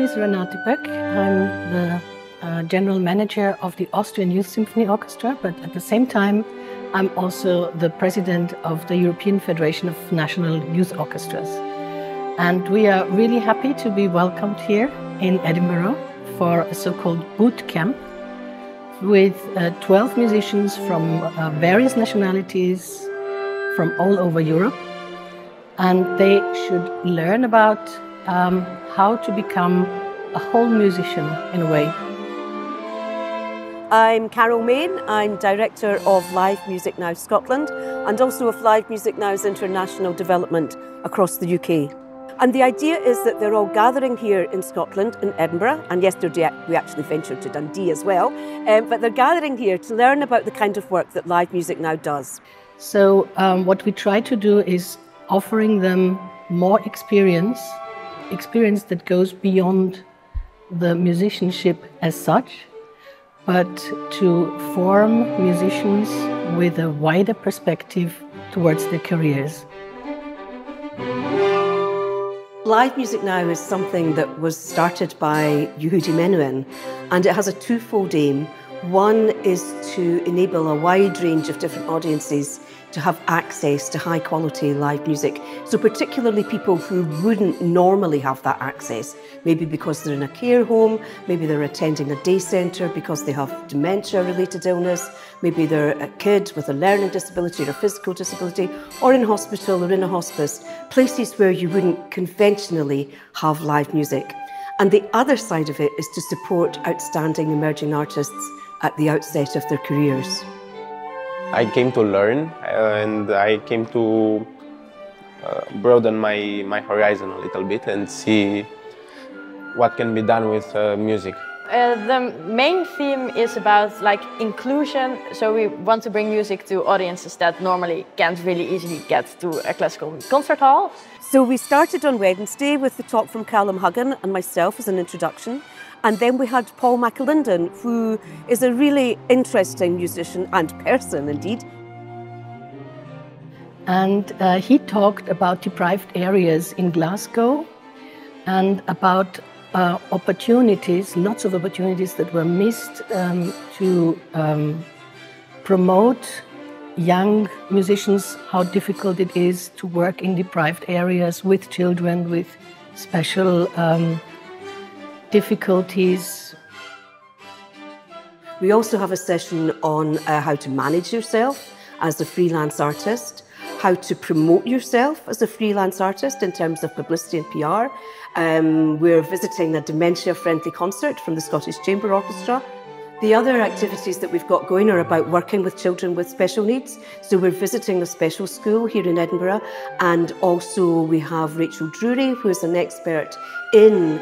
is Renate Böck. I'm the General Manager of the Austrian Youth Symphony Orchestra, but at the same time, I'm also the President of the European Federation of National Youth Orchestras. And we are really happy to be welcomed here in Edinburgh for a so-called boot camp with 12 musicians from various nationalities from all over Europe. And they should learn about how to become a whole musician in a way. I'm Carol Main. I'm Director of Live Music Now Scotland and also of Live Music Now's international development across the UK. And the idea is that they're all gathering here in Scotland, in Edinburgh, and yesterday we actually ventured to Dundee as well, but they're gathering here to learn about the kind of work that Live Music Now does. So what we try to do is offering them more experience that goes beyond the musicianship as such, but to form musicians with a wider perspective towards their careers. Live Music Now is something that was started by Yehudi Menuhin, and it has a twofold aim. One is to enable a wide range of different audiences to have access to high quality live music. So particularly people who wouldn't normally have that access, maybe because they're in a care home, maybe they're attending a day centre because they have dementia-related illness, maybe they're a kid with a learning disability or a physical disability, or in hospital or in a hospice, places where you wouldn't conventionally have live music. And the other side of it is to support outstanding emerging artists at the outset of their careers. I came to learn and I came to broaden my horizon a little bit and see what can be done with music. The main theme is about inclusion, so we want to bring music to audiences that normally can't really easily get to a classical concert hall. So we started on Wednesday with the talk from Callum Huggan and myself as an introduction. And then we had Paul McAlinden, who is a really interesting musician and person indeed. And he talked about deprived areas in Glasgow and about opportunities, lots of opportunities that were missed to promote young musicians, how difficult it is to work in deprived areas with children with special difficulties. We also have a session on how to manage yourself as a freelance artist, how to promote yourself as a freelance artist in terms of publicity and PR. We're visiting a dementia-friendly concert from the Scottish Chamber Orchestra. The other activities that we've got going are about working with children with special needs. So we're visiting a special school here in Edinburgh, and also we have Rachel Drury, who is an expert in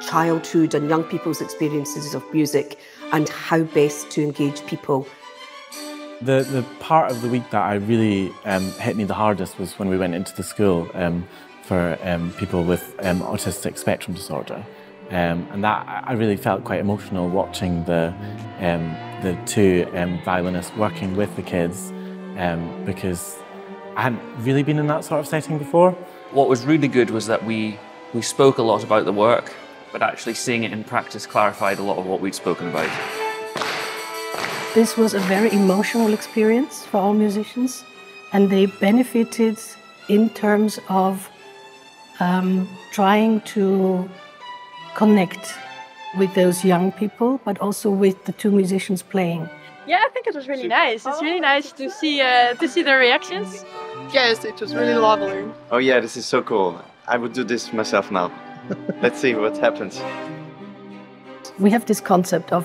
childhood and young people's experiences of music and how best to engage people. The part of the week that I really hit me the hardest was when we went into the school for people with autistic spectrum disorder. And that I really felt quite emotional watching the two violinists working with the kids because I hadn't really been in that sort of setting before. What was really good was that we spoke a lot about the work, but actually seeing it in practice clarified a lot of what we'd spoken about. This was a very emotional experience for all musicians, and they benefited in terms of trying to connect with those young people, but also with the two musicians playing. Yeah, I think it was really nice. It's really nice to see their reactions. Yes, it was really lovely. Oh yeah, this is so cool. I would do this myself now. Let's see what happens. We have this concept of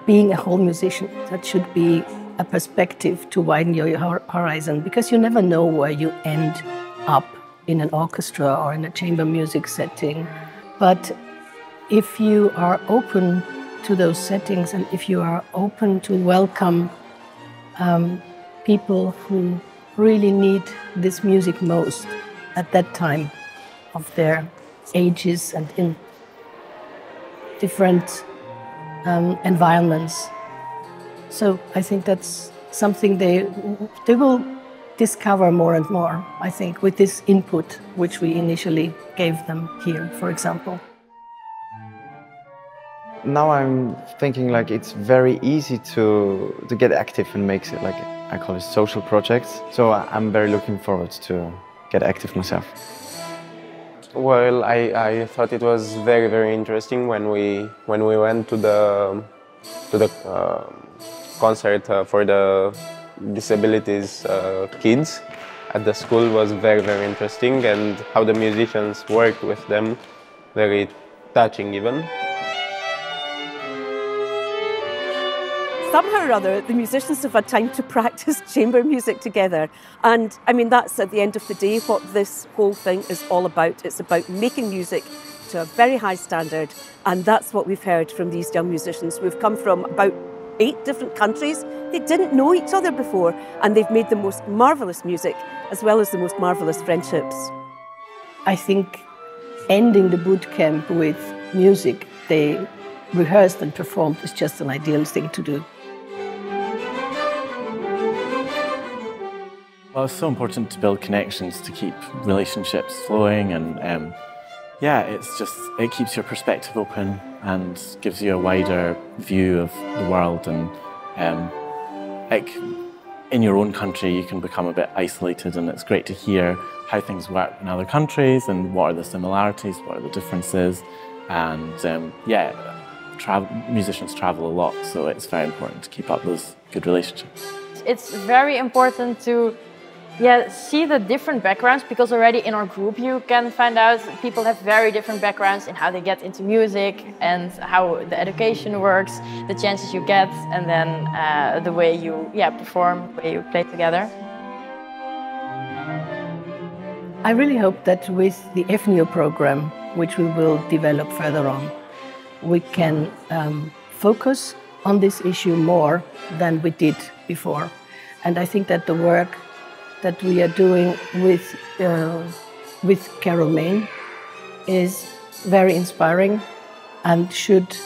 being a whole musician. That should be a perspective to widen your horizon, because you never know where you end up in an orchestra or in a chamber music setting. But if you are open to those settings and if you are open to welcome people who really need this music most at that time of their ages and in different environments. So I think that's something they will discover more and more, I think, with this input which we initially gave them here, for example. now I'm thinking like it's very easy to get active and makes it like, I call it social projects. So I'm very looking forward to get active myself. Well, I thought it was very, very interesting when we went to the concert for the disabilities kids at the school. Was very, very interesting, and how the musicians worked with them, very touching even. Somehow or other, the musicians have had time to practice chamber music together. And I mean, that's at the end of the day what this whole thing is all about. It's about making music to a very high standard. And that's what we've heard from these young musicians. We've come from about 8 different countries. They didn't know each other before, and they've made the most marvellous music, as well as the most marvellous friendships. I think ending the boot camp with music they rehearsed and performed is just an ideal thing to do. Well, it's so important to build connections to keep relationships flowing, and yeah, it keeps your perspective open and gives you a wider view of the world. And like in your own country, you can become a bit isolated, and it's great to hear how things work in other countries and what are the similarities, what are the differences, and yeah, musicians travel a lot, so it's very important to keep up those good relationships. It's very important to see the different backgrounds, because already in our group you can find out people have very different backgrounds in how they get into music and how the education works, the chances you get, and then the way you perform, the way you play together. I really hope that with the FNU program, which we will develop further on, we can focus on this issue more than we did before. And I think that the work that we are doing with Carol Main is very inspiring and should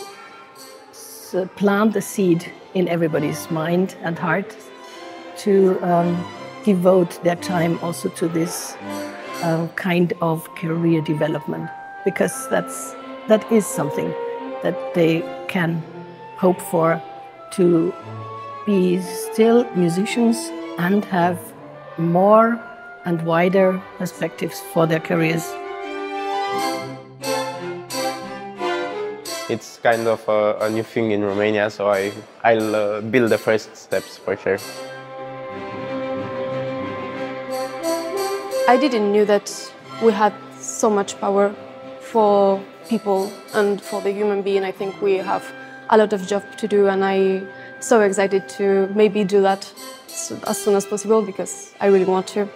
plant a seed in everybody's mind and heart to devote their time also to this kind of career development, because that is something that they can hope for, to be still musicians and have more and wider perspectives for their careers. It's kind of a new thing in Romania, so I'll build the first steps for sure. I didn't know that we had so much power for people and for the human being. I think we have a lot of job to do, and I'm so excited to maybe do that as soon as possible, because I really want to.